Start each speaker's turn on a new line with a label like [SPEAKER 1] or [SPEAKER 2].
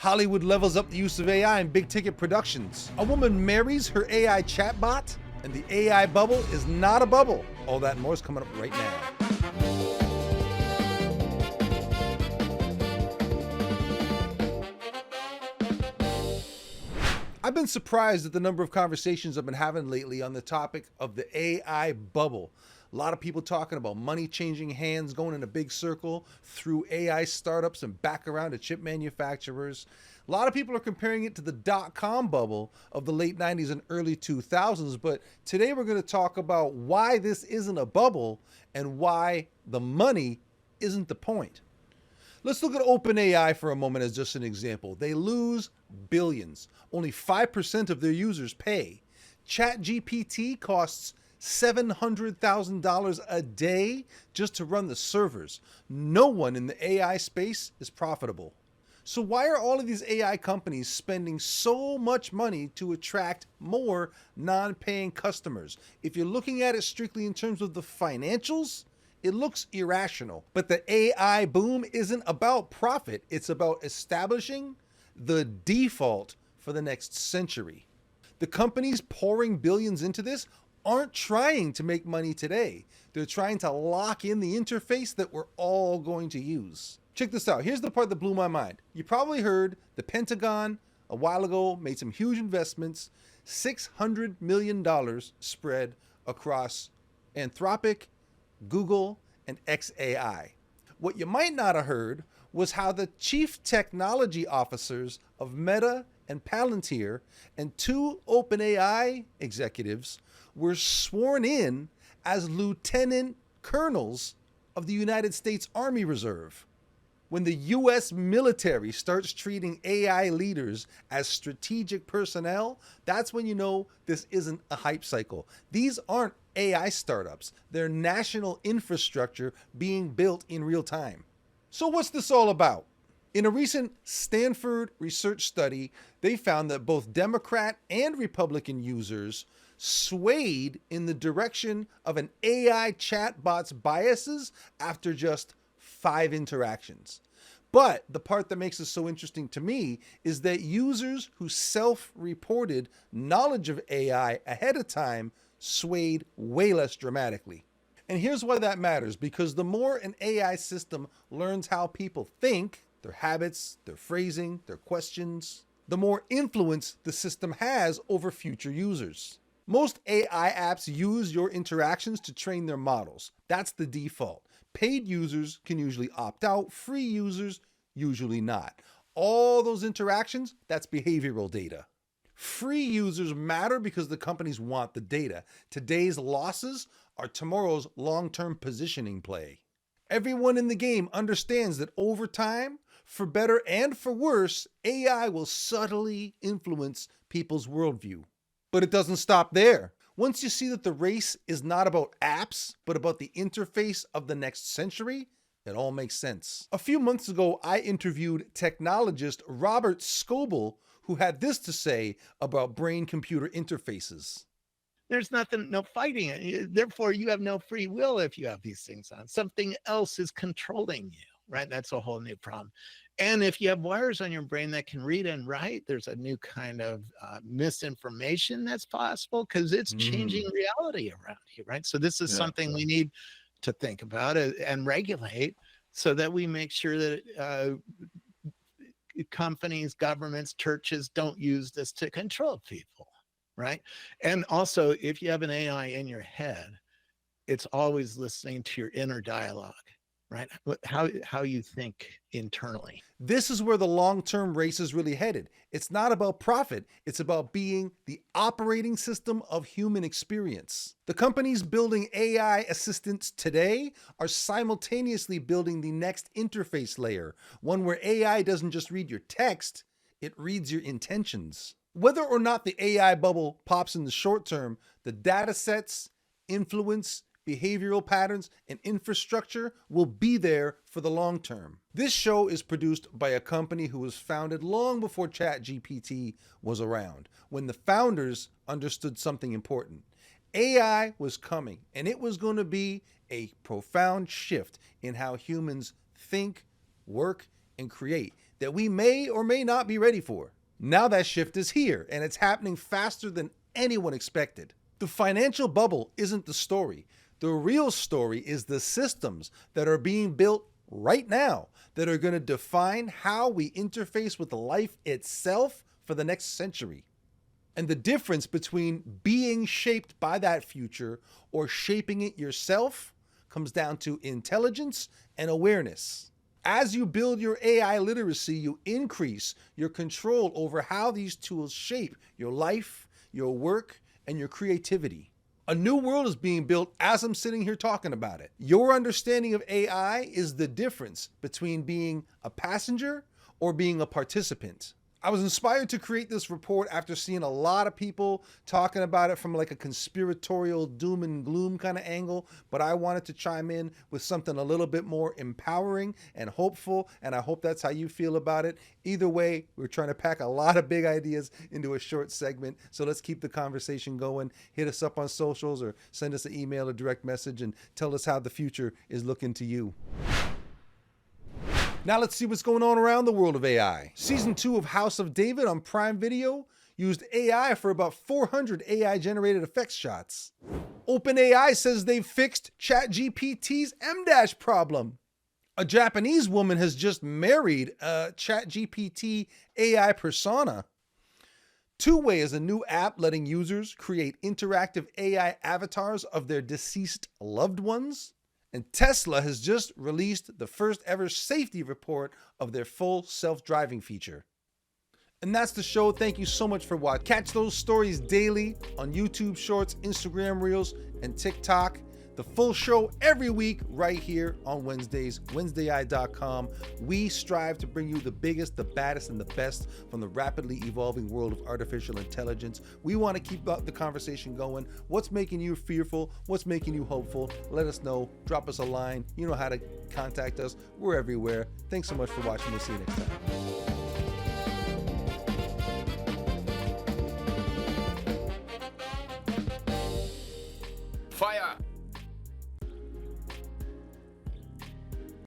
[SPEAKER 1] Hollywood levels up the use of AI in big ticket productions. A woman marries her AI chatbot, and the AI bubble is not a bubble. All that and more is coming up right now. I've been surprised at the number of conversations I've been having lately on the topic of the AI bubble. A lot of people talking about money changing hands, going in a big circle through AI startups and back around to chip manufacturers. A lot of people are comparing it to the dot-com bubble of the late 90s and early 2000s, but today we're going to talk about why this isn't a bubble and why the money isn't the point. Let's look at OpenAI for a moment as just an example. They lose billions. Only 5% of their users pay. ChatGPT costs $700,000 a day just to run the servers. No one in the AI space is profitable. So why are all of these AI companies spending so much money to attract more non-paying customers? If you're looking at it strictly in terms of the financials, it looks irrational. But the AI boom isn't about profit. It's about establishing the default for the next century. The companies pouring billions into this aren't trying to make money today. They're trying to lock in the interface that we're all going to use. Check this out. Here's the part that blew my mind. You probably heard the Pentagon a while ago made some huge investments, $600 million spread across Anthropic, Google, and xAI. What you might not have heard was how the chief technology officers of Meta and Palantir and two OpenAI executives were sworn in as lieutenant colonels of the United States Army Reserve. When the US military starts treating AI leaders as strategic personnel, that's when you know this isn't a hype cycle. These aren't AI startups. They're national infrastructure being built in real time. So what's this all about? In a recent Stanford research study, they found that both Democrat and Republican users swayed in the direction of an AI chatbot's biases after just 5 interactions. But the part that makes it so interesting to me is that users who self-reported knowledge of AI ahead of time swayed way less dramatically. And here's why that matters, because the more an AI system learns how people think, their habits, their phrasing, their questions, the more influence the system has over future users. Most AI apps use your interactions to train their models. That's the default. Paid users can usually opt out, free users usually not. All those interactions, that's behavioral data. Free users matter because the companies want the data. Today's losses are tomorrow's long-term positioning play. Everyone in the game understands that over time, for better and for worse, AI will subtly influence people's worldview. But it doesn't stop there. Once you see that the race is not about apps, but about the interface of the next century, it all makes sense. A few months ago, I interviewed technologist Robert Scoble, who had this to say about brain-computer interfaces.
[SPEAKER 2] There's no fighting it. Therefore, you have no free will if you have these things on. Something else is controlling you, right? That's a whole new problem. And if you have wires on your brain that can read and write, there's a new kind of misinformation that's possible because it's changing reality around you, right? So this is something we need to think about and regulate so that we make sure that companies, governments, churches don't use this to control people, right? And also, if you have an AI in your head, it's always listening to your inner dialogue, right? How you think internally.
[SPEAKER 1] This is where the long-term race is really headed. It's not about profit. It's about being the operating system of human experience. The companies building AI assistants today are simultaneously building the next interface layer, one where AI doesn't just read your text, it reads your intentions. Whether or not the AI bubble pops in the short term, the data sets, influence, behavioral patterns, and infrastructure will be there for the long term. This show is produced by a company who was founded long before ChatGPT was around, when the founders understood something important. AI was coming, and it was going to be a profound shift in how humans think, work, and create that we may or may not be ready for. Now that shift is here, and it's happening faster than anyone expected. The financial bubble isn't the story. The real story is the systems that are being built right now that are going to define how we interface with life itself for the next century. And the difference between being shaped by that future or shaping it yourself comes down to intelligence and awareness. As you build your AI literacy, you increase your control over how these tools shape your life, your work, and your creativity. A new world is being built as I'm sitting here talking about it. Your understanding of AI is the difference between being a passenger or being a participant. I was inspired to create this report after seeing a lot of people talking about it from like a conspiratorial doom and gloom kind of angle, but I wanted to chime in with something a little bit more empowering and hopeful, and I hope that's how you feel about it. Either way, we're trying to pack a lot of big ideas into a short segment, so let's keep the conversation going. Hit us up on socials or send us an email or direct message and tell us how the future is looking to you. Now let's see what's going on around the world of AI. Season 2 of House of David on Prime Video used AI for about 400 AI-generated effects shots. OpenAI says they've fixed ChatGPT's M- problem. A Japanese woman has just married a ChatGPT AI persona. Two-Way is a new app letting users create interactive AI avatars of their deceased loved ones. And Tesla has just released the first ever safety report of their full self-driving feature. And that's the show. Thank you so much for watching. Catch those stories daily on YouTube Shorts, Instagram Reels, and TikTok. The full show every week right here on Wednesdays, wednesdAI.com. We strive to bring you the biggest, the baddest, and the best from the rapidly evolving world of artificial intelligence. We want to keep the conversation going. What's making you fearful? What's making you hopeful? Let us know. Drop us a line. You know how to contact us. We're everywhere. Thanks so much for watching. We'll see you next time.
[SPEAKER 3] Fire!